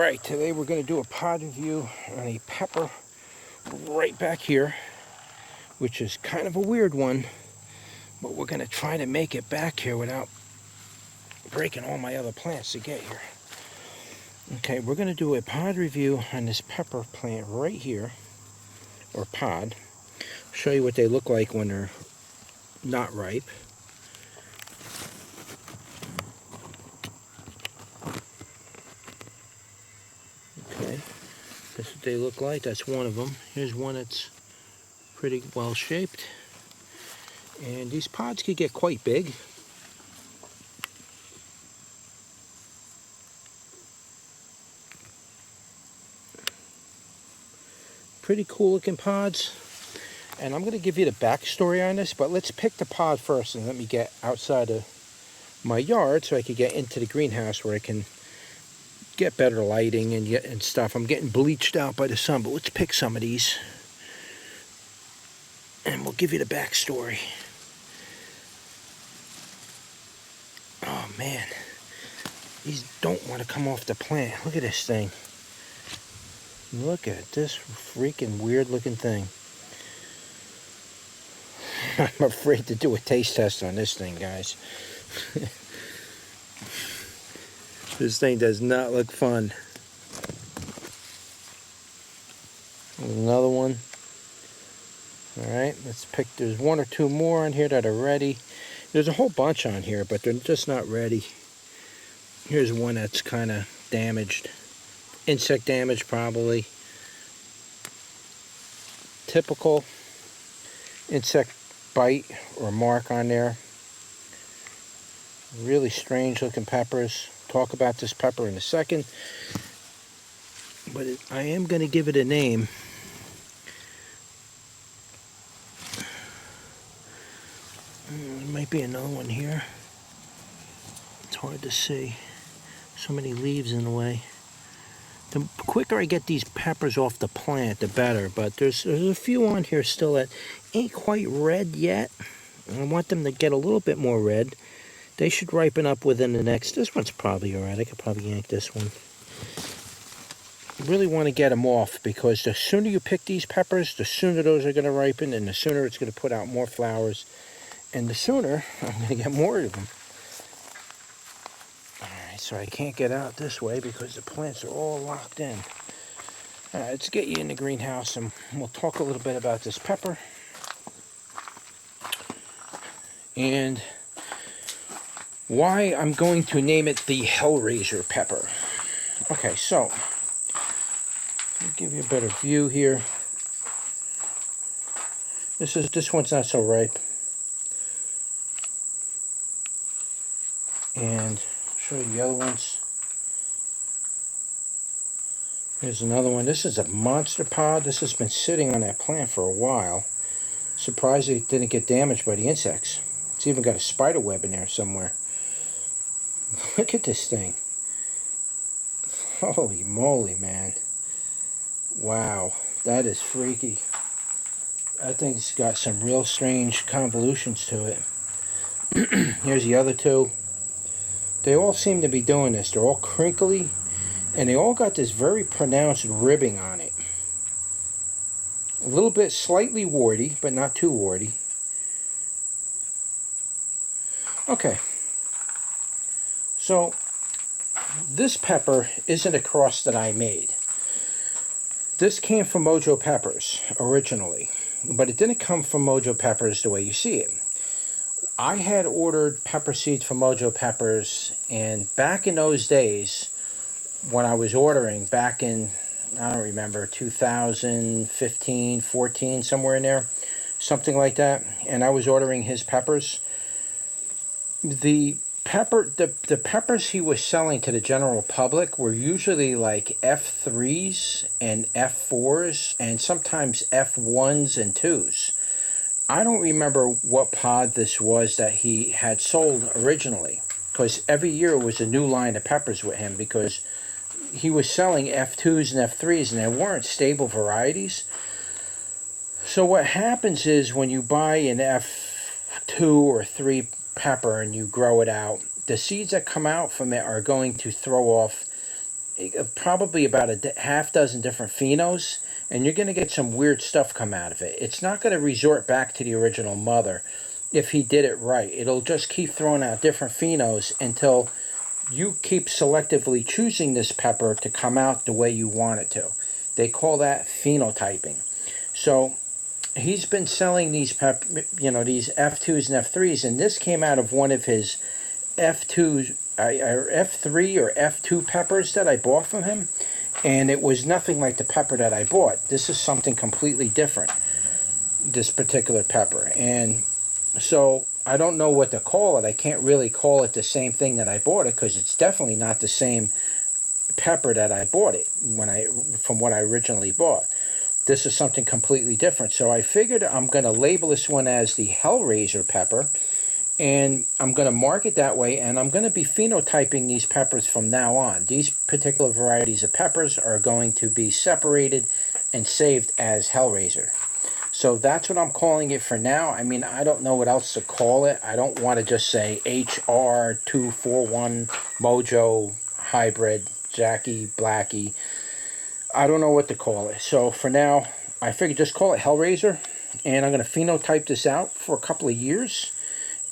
Alright, today we're going to do a pod review on a pepper right back here, which is kind of a weird one, but we're going to try to make it back here without breaking all my other plants to get here. Okay, we're going to do a pod review on this pepper plant right here, or pod. Show you what they look like when they're not ripe. Okay, that's what they look like. That's one of them. Here's one that's pretty well shaped. And these pods could get quite big. Pretty cool looking pods. And I'm going to give you the backstory on this, but let's pick the pod first and let me get outside of my yard so I can get into the greenhouse where I can get better lighting and stuff. I'm getting bleached out by the sun, but let's pick some of these and we'll give you the backstory. Oh man, these don't want to come off the plant. Look at this thing. Look at this freaking weird looking thing. I'm afraid to do a taste test on this thing, guys. This thing does not look fun. Another one. Alright, let's pick. There's one or two more on here that are ready. There's a whole bunch on here, but they're just not ready. Here's one that's kind of damaged. Insect damage, probably. Typical insect bite or mark on there. Really strange looking peppers. Talk about this pepper in a second, but I am going to give it a name. There might be another one here. It's hard to see. So many leaves in the way. The quicker I get these peppers off the plant, the better. But there's a few on here still that ain't quite red yet. I want them to get a little bit more red. They should ripen up within the next... This one's probably alright. I could probably yank this one. You really want to get them off, because the sooner you pick these peppers, the sooner those are going to ripen, and the sooner it's going to put out more flowers. And the sooner I'm going to get more of them. Alright, so I can't get out this way because the plants are all locked in. Alright, let's get you in the greenhouse and we'll talk a little bit about this pepper. And why I'm going to name it the Hellraiser pepper. Okay, so I'll give you a better view here. This one's not so ripe. And I'll show you the other ones. Here's another one. This is a monster pod. This has been sitting on that plant for a while. Surprised it didn't get damaged by the insects. It's even got a spider web in there somewhere. Look at this thing. Holy moly, man. Wow, that is freaky. That thing's got some real strange convolutions to it. Here's the other two. They all seem to be doing this. They're all crinkly, and they all got this very pronounced ribbing on it. A little bit slightly warty, but not too warty. Okay. So, this pepper isn't a cross that I made. This came from Mojo peppers originally, but it didn't come from Mojo peppers the way you see it. I had ordered pepper seeds from Mojo peppers, and back in those days, when I was ordering, back in, I don't remember, 2015, 14, somewhere in there, something like that, and I was ordering his peppers. The peppers he was selling to the general public were usually like F3s and F4s and sometimes F1s and 2s. I don't remember what pod this was that he had sold originally, because every year was a new line of peppers with him, because he was selling F2s and F3s and they weren't stable varieties. So what happens is when you buy an F2 or 3 pepper and you grow it out, the seeds that come out from it are going to throw off probably about a half dozen different phenos, and you're going to get some weird stuff come out of it. It's not going to resort back to the original mother if he did it right. It'll just keep throwing out different phenos until you keep selectively choosing this pepper to come out the way you want it to. They call that phenotyping. So he's been selling these these F2s and F3s, and this came out of one of his F2 F3 or F2 peppers that I bought from him, and it was nothing like the pepper that I bought. This is something completely different, this particular pepper. And so I don't know what to call it. I can't really call it the same thing that I bought it, because it's definitely not the same pepper that I bought it from what I originally bought. This is something completely different. So I figured I'm going to label this one as the Hellraiser pepper, and I'm going to mark it that way, and I'm going to be phenotyping these peppers from now on. These particular varieties of peppers are going to be separated and saved as Hellraiser. So that's what I'm calling it for now. I mean, I don't know what else to call it. I don't want to just say HR241 Mojo Hybrid Jackie Blackie. I don't know what to call it. So for now, I figured just call it Hellraiser, and I'm going to phenotype this out for a couple of years.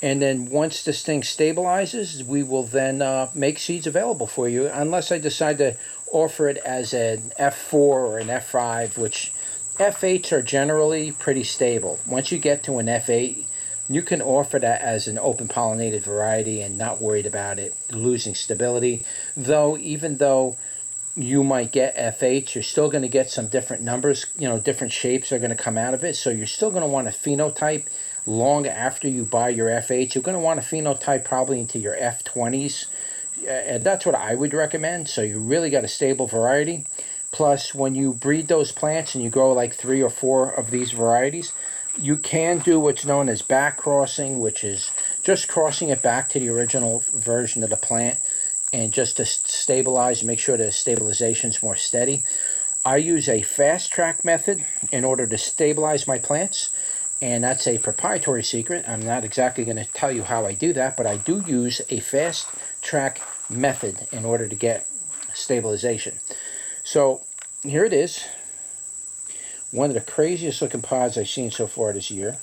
And then once this thing stabilizes, we will then make seeds available for you, unless I decide to offer it as an F4 or an F5, which F8s are generally pretty stable. Once you get to an F8, you can offer that as an open pollinated variety and not worried about it losing stability. Though, even though you might get F8s, you're still going to get some different numbers, different shapes are going to come out of it. So you're still going to want to phenotype long after you buy your F8s. You're going to want to phenotype probably into your F20s. And that's what I would recommend. So you really got a stable variety. Plus, when you breed those plants and you grow like 3 or 4 of these varieties, you can do what's known as back crossing, which is just crossing it back to the original version of the plant, and just to stabilize and make sure the stabilization is more steady. I use a fast track method in order to stabilize my plants, and that's a proprietary secret. I'm not exactly going to tell you how I do that, but I do use a fast track method in order to get stabilization. So here it is. One of the craziest looking pods I've seen so far this year.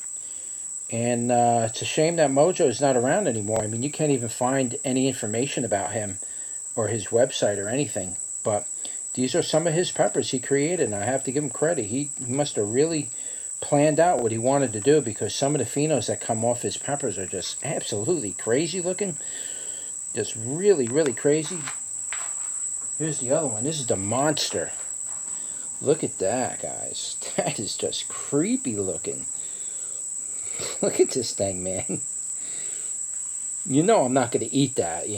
And it's a shame that Mojo is not around anymore. I mean, you can't even find any information about him or his website or anything. But these are some of his peppers he created, and I have to give him credit. He must have really planned out what he wanted to do, because some of the phenos that come off his peppers are just absolutely crazy looking. Just really, really crazy. Here's the other one. This is the monster. Look at that, guys. That is just creepy looking. Look at this thing, man. I'm not going to eat that,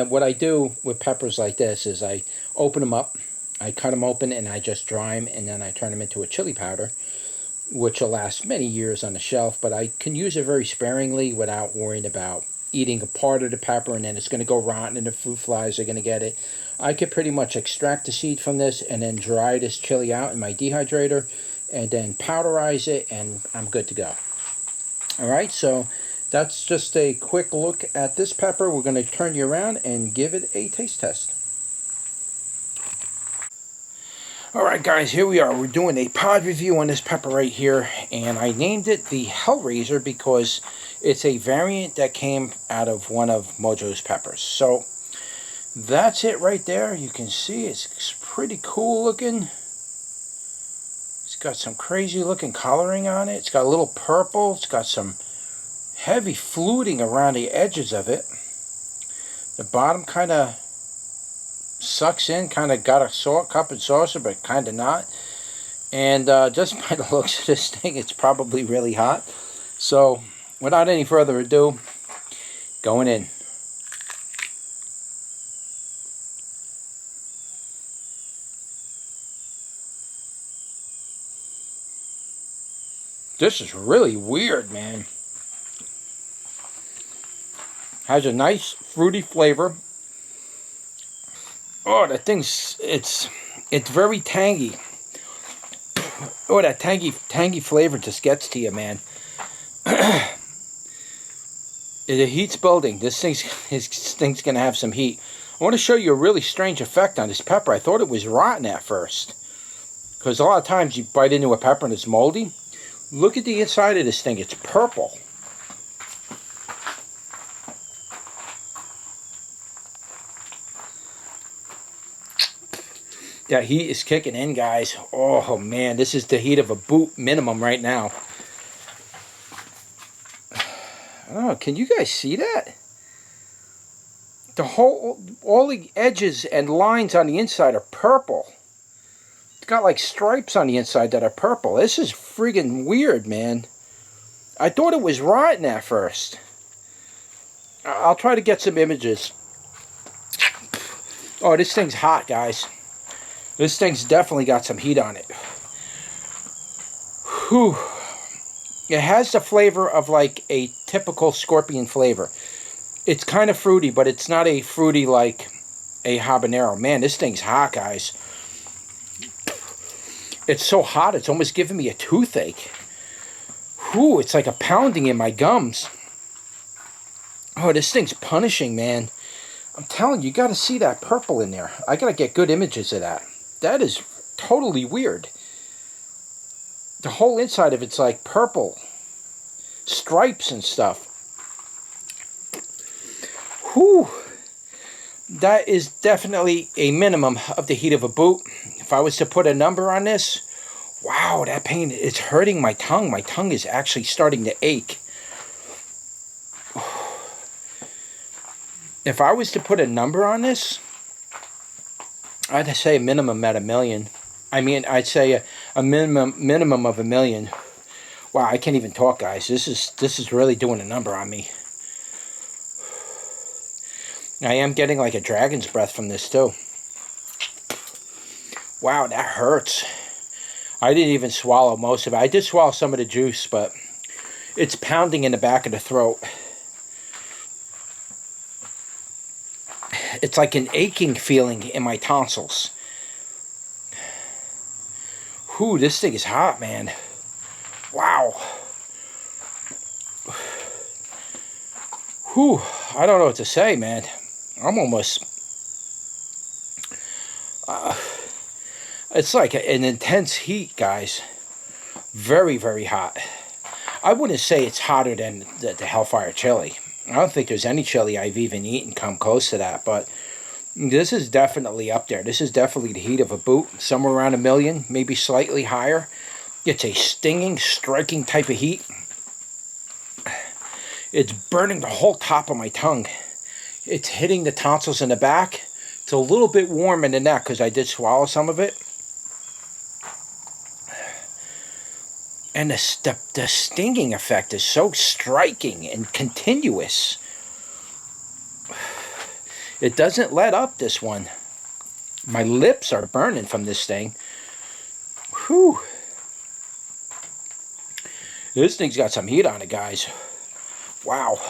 what I do with peppers like this is I open them up, I cut them open, and I just dry them, and then I turn them into a chili powder, which will last many years on the shelf, but I can use it very sparingly without worrying about eating a part of the pepper and then it's going to go rotten and the fruit flies are going to get it. I could pretty much extract the seed from this and then dry this chili out in my dehydrator and then powderize it, and I'm good to go. Alright, so that's just a quick look at this pepper. We're going to turn you around and give it a taste test. Alright guys, here we are. We're doing a pod review on this pepper right here, and I named it the Hellraiser because it's a variant that came out of one of Mojo's peppers. So that's it right there. You can see it's pretty cool looking. It's got some crazy looking coloring on it. It's got a little purple. It's got some heavy fluting around the edges of it. The bottom kind of sucks in, kind of got a cup and saucer, but kind of not. And just by the looks of this thing, it's probably really hot. So without any further ado, going in. This is really weird, man. Has a nice fruity flavor. Oh, that thing's, it's very tangy. Oh, that tangy flavor just gets to you, man. The heat's building. This thing's gonna have some heat. I want to show you a really strange effect on this pepper. I thought it was rotten at first, because a lot of times you bite into a pepper and it's moldy. Look at the inside of this thing. It's purple. That heat is kicking in, guys. Oh, man. This is the heat of a Bhut minimum right now. Oh, can you guys see that? All the edges and lines on the inside are purple. It's got like stripes on the inside that are purple. This is friggin' weird, man. I thought it was rotten at first. I'll try to get some images. Oh, this thing's hot, guys. This thing's definitely got some heat on it. Whew. It has the flavor of like a typical scorpion flavor. It's kind of fruity, but it's not a fruity like a habanero. Man, this thing's hot, guys. It's so hot, it's almost giving me a toothache. Whew, it's like a pounding in my gums. Oh, this thing's punishing, man. I'm telling you, you got to see that purple in there. I got to get good images of that. That is totally weird. The whole inside of it's like purple. Stripes and stuff. Whew. That is definitely a minimum of the heat of a Bhut. If I was to put a number on this, wow, that pain, it's hurting my tongue. My tongue is actually starting to ache. If I was to put a number on this, I'd say a minimum at 1 million. I mean, I'd say a minimum of 1 million. Wow, I can't even talk, guys. This is really doing a number on me. I am getting like a dragon's breath from this too. Wow, that hurts. I didn't even swallow most of it. I did swallow some of the juice, but it's pounding in the back of the throat. It's like an aching feeling in my tonsils. Whew, this thing is hot, man. Wow. Whew, I don't know what to say, man. I'm almost... it's like an intense heat, guys. Very, very hot. I wouldn't say it's hotter than the Hellfire chili. I don't think there's any chili I've even eaten come close to that, but this is definitely up there. This is definitely the heat of a Bhut, somewhere around 1 million, maybe slightly higher. It's a stinging, striking type of heat. It's burning the whole top of my tongue. It's hitting the tonsils in the back. It's a little bit warm in the neck because I did swallow some of it. And the stinging effect is so striking and continuous. It doesn't let up, this one. My lips are burning from this thing. Whew. This thing's got some heat on it, guys. Wow.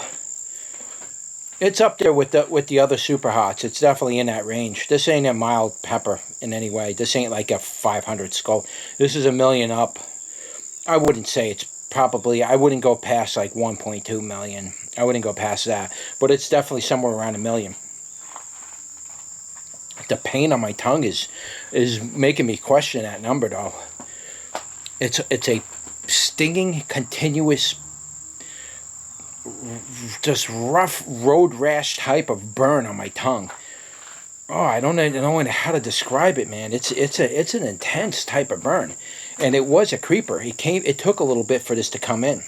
It's up there with the other super hots. It's definitely in that range. This ain't a mild pepper in any way. This ain't like a 500 skull. This is 1 million up. I wouldn't say it's probably, I wouldn't go past like 1.2 million. I wouldn't go past that. But it's definitely somewhere around 1 million. The pain on my tongue is making me question that number, though. It's a stinging, continuous, just rough road rash type of burn on my tongue. Oh, I don't know how to describe it, man. It's an intense type of burn. And it was a creeper. It took a little bit for this to come in.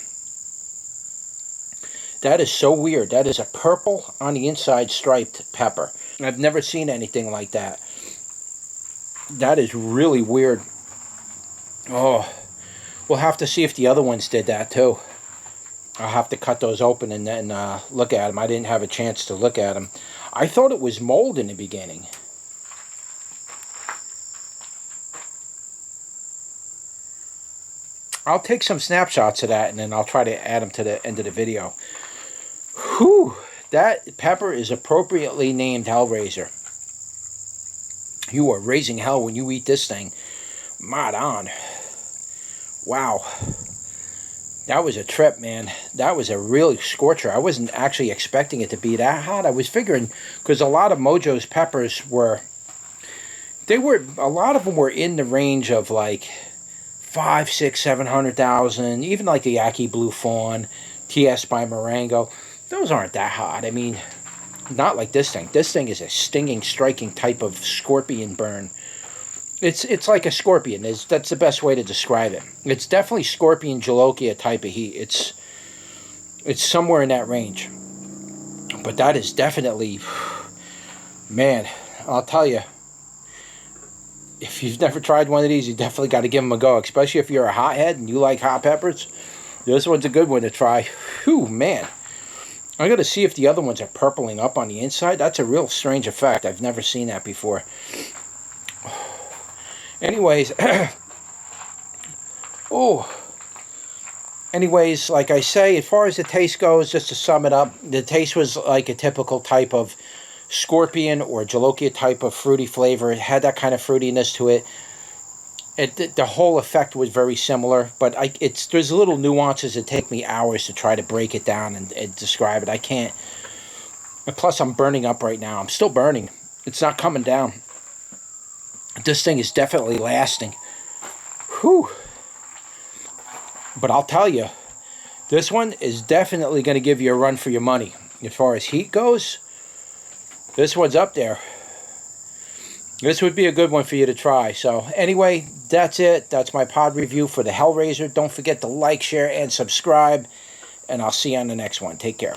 That is so weird. That is a purple on the inside striped pepper. I've never seen anything like that. That is really weird. Oh, we'll have to see if the other ones did that too. I'll have to cut those open and then look at them. I didn't have a chance to look at them. I thought it was mold in the beginning. I'll take some snapshots of that and then I'll try to add them to the end of the video. Whew, that pepper is appropriately named Hellraiser. You are raising hell when you eat this thing. Mod on. Wow. That was a trip, man. That was a really scorcher. I wasn't actually expecting it to be that hot. I was figuring, because a lot of Mojo's peppers were, a lot of them were in the range of like 5, 6, 700,000. Even like the Yaqui Blue Fawn, TS by Marengo. Those aren't that hot. I mean, not like this thing. This thing is a stinging, striking type of scorpion burn. It's like a scorpion. That's the best way to describe it. It's definitely scorpion Jolokia type of heat. It's somewhere in that range. But that is definitely, man, I'll tell you, if you've never tried one of these, you definitely got to give them a go. Especially if you're a hothead and you like hot peppers. This one's a good one to try. Whew, man. I got to see if the other ones are purpling up on the inside. That's a real strange effect. I've never seen that before. Anyways, anyways, like I say, as far as the taste goes, just to sum it up, the taste was like a typical type of scorpion or Jolokia type of fruity flavor. It had that kind of fruitiness to it. The whole effect was very similar, but there's little nuances that take me hours to try to break it down and describe it. I can't. And plus, I'm burning up right now. I'm still burning. It's not coming down. This thing is definitely lasting. Whew. But I'll tell you, this one is definitely going to give you a run for your money. As far as heat goes, this one's up there. This would be a good one for you to try. So anyway, that's it. That's my pod review for the Hellraiser. Don't forget to like, share, and subscribe. And I'll see you on the next one. Take care.